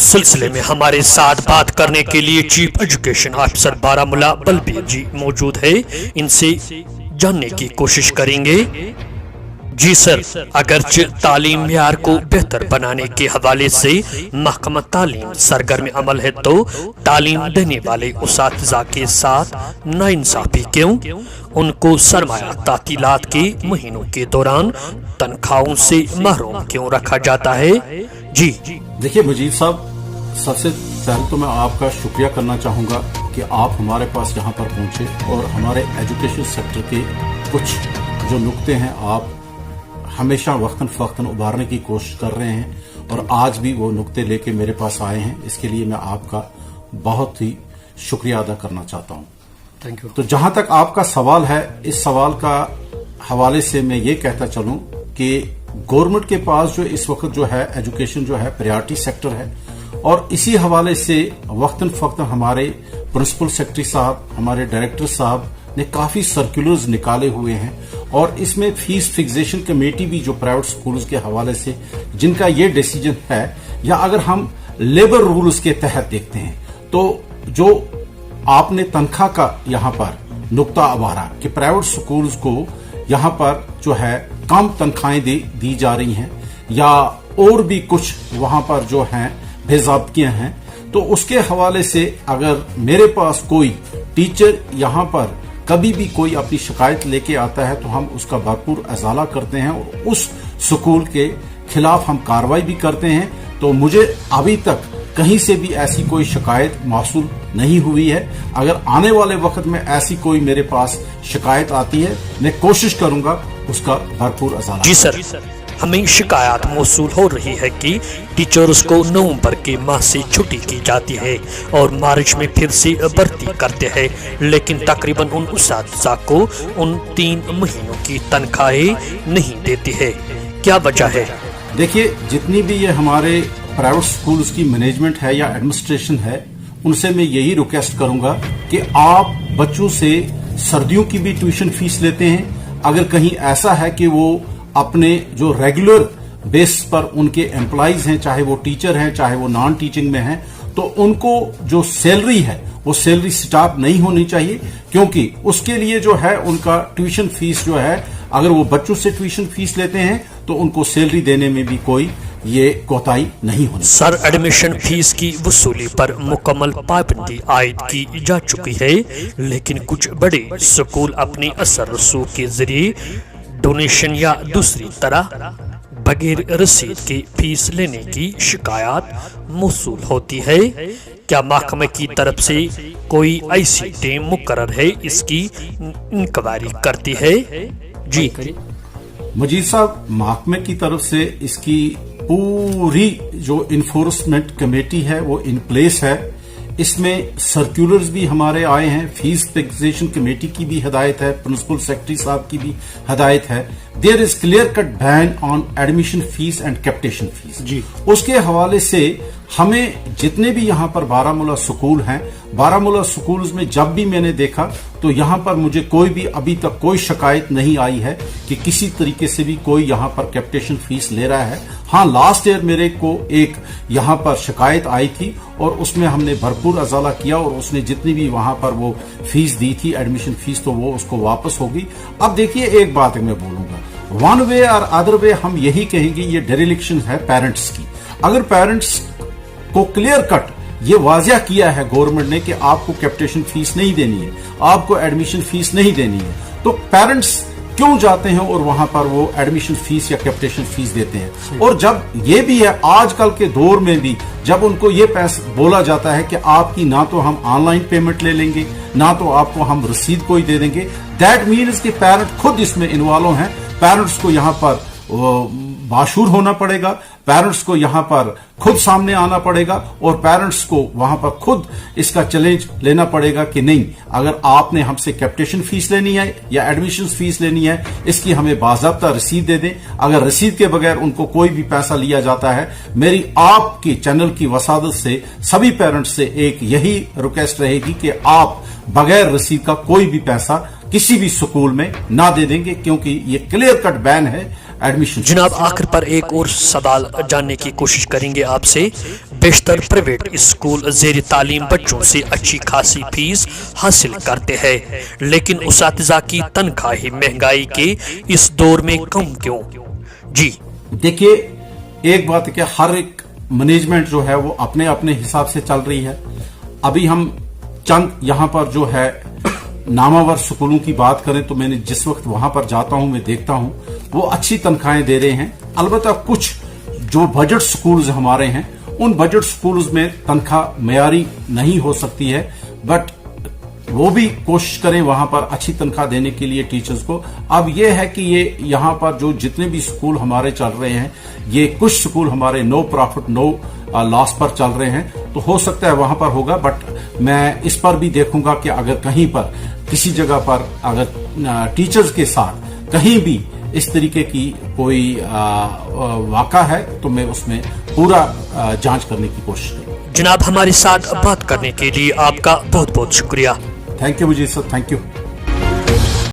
सिलसिले में हमारे साथ बात करने के लिए chief education officer Baramulla Balbir ji मौजूद है। इनसे जानने की कोशिश करेंगे। जी सर, अगरचे तालीम मेयार को बेहतर बनाने के हवाले से महकमा तालीम सरगर्म अमल है, तो तालीम देने वाले उसातिज़ा के साथ नाइंसाफी क्यों? उनको सरमाया तातीलात के महीनों के दौरान तनख्वाहों से महरूम क्यों रखा जाता है? जी देखिए मुजीब साहब, सबसे पहले तो मैं आपका शुक्रिया करना चाहूँगा कि आप हमारे पास यहाँ पर पहुँचे और हमारे एजुकेशन सेक्टर के कुछ जो नुक्ते हैं आप हमेशा वक्तन फ़वक्तन उभारने की कोशिश कर रहे हैं और आज भी वो नुक्ते लेके मेरे पास आए हैं। इसके लिए मैं आपका बहुत ही शुक्रिया अदा करना चाहता हूँ। Thank you. तो जहाँ तक आपका सवाल है, इस सवाल का हवाले से मैं ये कहता चलूँ कि गवर्नमेंट के पास जो इस वक्त जो है एजुकेशन जो है प्रायोरिटी सेक्टर है और इसी हवाले से वक्तन फ़वक्तन हमारे प्रिंसिपल सेक्रेटरी साहब, हमारे डायरेक्टर साहब ने काफी सर्कुलर्स निकाले हुए हैं और इसमें फीस फिक्सेशन कमेटी भी जो प्राइवेट स्कूल्स के हवाले से जिनका ये डिसीजन है, या अगर हम लेबर रूल्स के तहत देखते हैं तो जो आपने तनख्वाह का यहाँ पर नुक्ता उभारा कि प्राइवेट स्कूल्स को यहाँ पर जो है कम तनख्वाहें दी जा रही हैं या और भी कुछ वहां पर जो हैं बेज़ाब्तियां हैं, तो उसके हवाले से अगर मेरे पास कोई टीचर यहाँ पर कभी भी कोई अपनी शिकायत लेके आता है तो हम उसका भरपूर अजाला करते हैं और उस स्कूल के खिलाफ हम कार्रवाई भी करते हैं। तो मुझे अभी तक कहीं से भी ऐसी कोई शिकायत मौसूल नहीं हुई है। अगर आने वाले वक्त में ऐसी कोई मेरे पास शिकायत आती है, मैं कोशिश करूंगा उसका भरपूर अजाला। जी सर, हमें शिकायत मौसूल हो रही है कि टीचर्स को नवंबर के माह से छुट्टी की जाती है और मार्च में फिर से भर्ती करते हैं, लेकिन तकरीबन उन उसातिज़ा को उन 3 महीनों की तनख्वाहें नहीं देती है। क्या वजह है? देखिए, जितनी भी ये हमारे प्राइवेट स्कूल्स की मैनेजमेंट है या एडमिनिस्ट्रेशन है, उनसे मैं यही रिक्वेस्ट करूंगा कि आप बच्चों से सर्दियों की भी ट्यूशन फीस लेते हैं। अगर कहीं ऐसा है कि वो अपने जो रेगुलर बेस पर उनके एम्प्लॉइज हैं, चाहे वो टीचर हैं चाहे वो नॉन टीचिंग में हैं, तो उनको जो सैलरी है वो सैलरी स्टॉप नहीं होनी चाहिए, क्योंकि उसके लिए जो है उनका ट्यूशन फीस जो है, अगर वो बच्चों से ट्यूशन फीस लेते हैं तो उनको सैलरी देने में भी कोई ये कोताही नहीं होनी। सर, एडमिशन फीस की वसूली पर मुकम्मल पाबंदी आयद की जा चुकी है, लेकिन कुछ बड़े स्कूल अपनी असर रसूख के जरिए डोनेशन या दूसरी तरह बगैर रसीद की फीस लेने की शिकायत मौसूल होती है। क्या महकमे की तरफ से कोई ऐसी टीम मुकर्रर है, इसकी इंक्वायरी करती है? जी मजीद साहब, महकमे की तरफ से इसकी पूरी जो इन्फोर्समेंट कमेटी है वो इन प्लेस है। इसमें सर्कुलर्स भी हमारे आए हैं, फीस फिक्सेशन कमेटी की भी हदायत है, प्रिंसिपल सेक्रेटरी साहब की भी हदायत है। There is clear cut ban on admission fees and capitation fees. जी, उसके हवाले से हमें जितने भी यहाँ पर बारामूला स्कूल हैं, बारामूला स्कूल्स में जब भी मैंने देखा तो यहाँ पर मुझे कोई भी अभी तक कोई शिकायत नहीं आई है कि किसी तरीके से भी कोई यहाँ पर कैपिटेशन फीस ले रहा है। हाँ, लास्ट ईयर मेरे को एक यहाँ पर शिकायत आई थी और उसमें हमने भरपूर अजाला किया और उसने जितनी भी वहां पर वो फीस दी थी एडमिशन फीस, तो वो उसको वापस होगी। अब देखिए, एक बात मैं बोलूंगा, वन वे और अदर वे हम यही कहेंगे ये डेरिलिक्शन है पेरेंट्स की। अगर पेरेंट्स को क्लियर कट ये वाजिया किया है गवर्नमेंट ने कि आपको कैपिटेशन फीस नहीं देनी है, आपको एडमिशन फीस नहीं देनी है, तो पेरेंट्स क्यों जाते हैं और वहां पर वो एडमिशन फीस या कैपिटेशन फीस देते हैं? और जब ये भी है आजकल के दौर में भी, जब उनको ये पैसा बोला जाता है कि आपकी ना तो हम ऑनलाइन पेमेंट ले लेंगे, ना तो आपको हम रसीद कोई दे देंगे, दैट मीन्स कि पेरेंट खुद इसमें इन्वॉल्व हैं। पेरेंट्स को यहाँ पर बाशूर होना पड़ेगा, पेरेंट्स को यहाँ पर खुद सामने आना पड़ेगा और पेरेंट्स को वहां पर खुद इसका चैलेंज लेना पड़ेगा कि नहीं, अगर आपने हमसे कैपिटेशन फीस लेनी है या एडमिशन फीस लेनी है, इसकी हमें बाज़ाब्ता रसीद दे दें। अगर रसीद के बगैर उनको कोई भी पैसा लिया जाता है, मेरी आपकी चैनल की वसादत से सभी पेरेंट्स से एक यही रिक्वेस्ट रहेगी कि आप बगैर रसीद का कोई भी पैसा किसी भी स्कूल में ना दे देंगे, क्योंकि ये क्लियर कट बैन है एडमिशन। जनाब आखिर पर एक और सवाल जानने की कोशिश करेंगे आपसे। बेशतर प्राइवेट स्कूल ज़ेर तालीम बच्चों से अच्छी खासी फीस हासिल करते हैं, लेकिन उसातिज़ा की तनख्वाही महंगाई के इस दौर में कम क्यों? जी देखिए, एक बात है कि हर एक मैनेजमेंट जो है वो अपने अपने हिसाब से चल रही है। अभी हम चंद यहाँ पर जो है नामावर स्कूलों की बात करें तो मैंने जिस वक्त वहां पर जाता हूं मैं देखता हूं वो अच्छी तनख्वाहें दे रहे हैं। अलबत्ता कुछ जो बजट स्कूल्स हमारे हैं उन बजट स्कूल्स में तनख्वाह मयारी नहीं हो सकती है, बट वो भी कोशिश करें वहां पर अच्छी तनख्वाह देने के लिए टीचर्स को। अब ये है कि ये यहाँ पर जो जितने भी स्कूल हमारे चल रहे हैं, ये कुछ स्कूल हमारे नो प्रॉफिट नो लॉस पर चल रहे हैं, तो हो सकता है वहां पर होगा। बट मैं इस पर भी देखूंगा कि अगर कहीं पर किसी जगह पर अगर टीचर्स के साथ कहीं भी इस तरीके की कोई वाक़ा है तो मैं उसमें पूरा जांच करने की कोशिश करूंगा। जनाब हमारे साथ बात करने के लिए आपका बहुत बहुत शुक्रिया। Thank you Mujeeb sir, thank you.